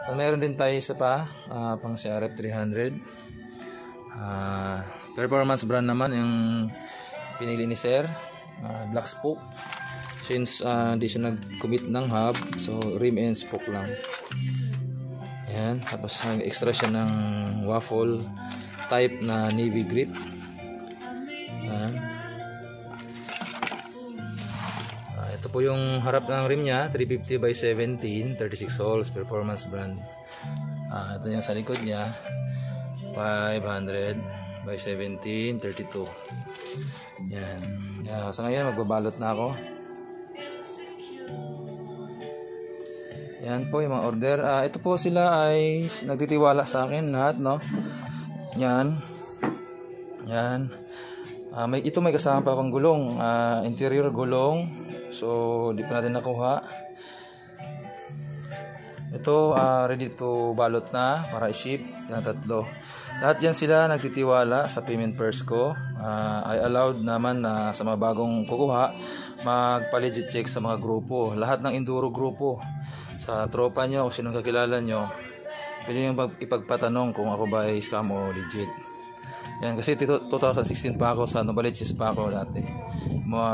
So meron din tayo isa pa, pang CRF 300. Performance brand naman yung pinili ni Sir, black spoke. Since di siya nag-commit ng hub, so rim and spoke lang. Ayan, tapos nag-extra siya ng waffle type na navy grip. Ayan. Ito po yung harap ng rim niya, 350 by 17, 36 holes, performance brand. Ito yung sa likod niya, 500 by 17, 32. Yan. So ngayon magbabalot na ako. Yan po yung mga order. Ito po sila ay nagtitiwala sa akin lahat, no? Yan. Yan. Ito may kasama pa pang gulong, interior gulong. So di pa natin nakuha. Ito ready to balot na para i-ship. Yan, tatlo. Lahat yan sila nagtitiwala sa payment first ko. I allowed naman na sa mga bagong kukuha magpa-legit check sa mga grupo. Lahat ng enduro grupo. Sa tropa nyo, kung sinong kakilala nyo, pwede yung ipagpatanong kung ako ba ay scam o legit. Yan, kasi 2016 pa ako sa Novaliches pa ako dati.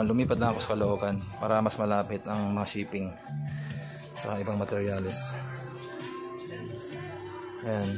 Lumipat lang ako sa Caloocan para mas malapit ang mga shipping sa ibang materials. Ayan.